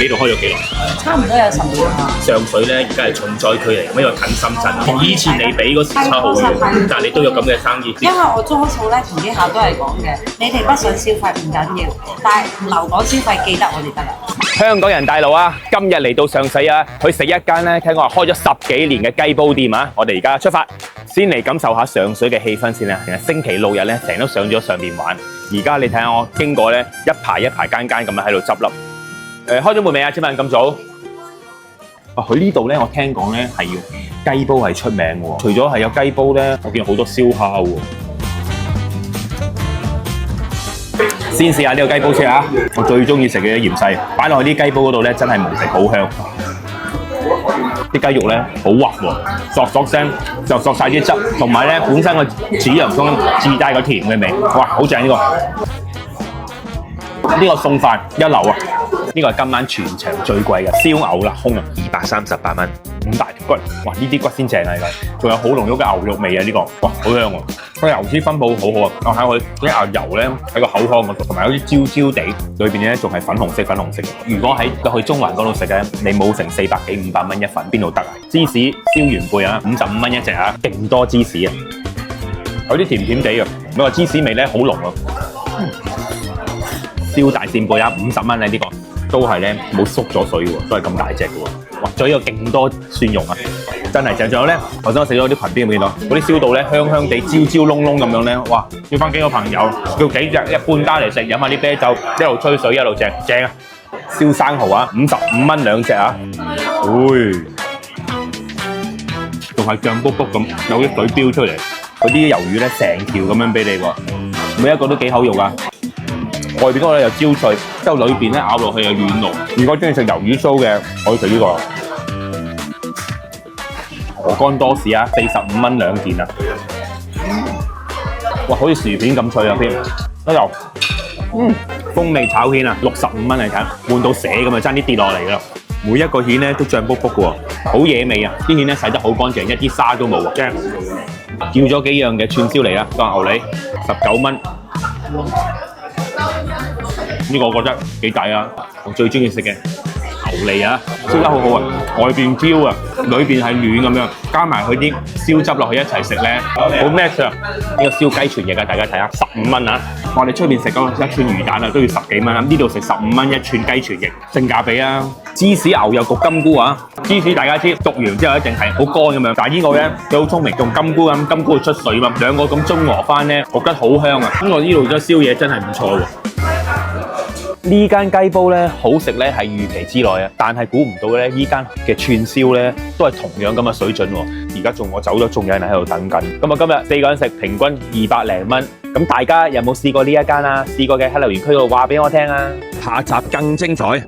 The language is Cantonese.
呢度開咗幾耐？差唔多有10年啦。上水咧而家係重災區嚟，因為近深圳。同以前你比嗰時差好遠，但係你都有咁嘅生意。因為我多數咧同啲客都係講嘅，你哋不想消費唔緊要，但係留港消費記得我哋得啦。香港人大路啊，今日嚟到上水啊，去食一間咧，聽講話開咗10幾年嘅雞煲店啊！我哋而家出發，先嚟感受下上水嘅氣氛先啦。星期六日咧，成日都上咗上邊玩。而家你睇下我經過咧，一排一排間間咁樣喺度執笠。開咗門未啊？請問咁早？佢呢度咧，我聽講咧係要雞煲係出名喎。除咗係有雞煲咧，我見好多燒烤喎。先試下呢個雞煲先啊！我最中意食嘅芫荽，擺落去啲雞煲嗰度咧，真係無敵好香。啲雞肉咧好滑喎，嗦嗦聲就嗦晒啲汁，同埋咧本身個紫洋葱自帶個甜嘅味，哇！好正呢個！呢個餸飯一流啊！呢個係今晚全場最貴嘅燒牛肋胸啊，238蚊，5大條骨，哇！呢啲骨先正啊，仲有好濃郁嘅牛肉味啊，呢個哇好香喎！個油脂分佈好好啊，我睇佢啲牛油咧喺個口腔嗰度，同埋有啲焦焦地，裏邊咧仲係粉紅色嘅。如果去中環嗰度食咧，你冇成400幾500蚊一份，邊度得啊？芝士燒元貝啊，55蚊一隻啊，勁多芝士啊，有啲甜甜地嘅，你話芝士味咧好濃啊！燒大扇貝啊，50蚊啊呢個。都係咧冇縮咗水喎，都係咁大隻嘅喎。哇！仲有勁多蒜蓉啊，真係正。仲有咧，頭先我食咗啲裙邊，有冇見到？嗰啲燒到咧香香地、焦焦燶燶咁樣咧，哇！叫翻幾個朋友，叫幾隻一般家嚟食，飲下啲啤酒，一路吹水一路正啊！燒生蠔啊，55蚊2隻啊，仲係醬卜卜咁，有啲水飆出嚟。嗰啲魷魚咧成條咁樣俾你喎，每一個都幾口肉啊！外邊嗰個又焦脆，之後裏邊咧咬落去又軟糯。如果中意食魷魚酥嘅，可以食呢個鵝肝多士啊，45蚊2件啊！哇，好似薯片咁脆啊添！一路，風味炒蜆啊，65蚊嚟睇，悶到瀉咁啊，爭啲跌落嚟㗎啦！每一個蜆咧都醬卜卜嘅喎，好惹味啊！啲蜆咧洗得好乾淨，一啲沙都冇喎。正，叫咗幾樣嘅串燒嚟啦，當牛脷19蚊。呢個我覺得幾抵啊！我最中意食嘅牛脷啊，燒得好好啊，外邊焦啊，裏邊係暖咁樣，加埋佢啲燒汁落去一齊食咧，好 match 啊！呢個燒雞全翼啊，大家睇下，15蚊啊！我哋出邊食嗰一串魚蛋啊，都要10幾蚊啊，呢度食15蚊一串雞全翼，性價比啊！芝士牛油焗金菇啊，芝士大家知焗完之後一定係好乾咁樣，但係呢個咧佢好聰明，用金菇咁，金菇會出水嘛，兩個咁中和翻咧，焗得好香啊！咁我呢度嘅宵夜真係唔錯喎。呢間雞煲咧好食咧係預期之內啊，但係估唔到咧依間嘅串燒咧都係同樣咁嘅水準喎。而家我走咗，仲有人喺度等緊。咁啊，今日4個人食平均200零蚊。咁大家有冇試過呢一間啊？試過嘅喺留言區度話俾我聽啊！下集更精彩。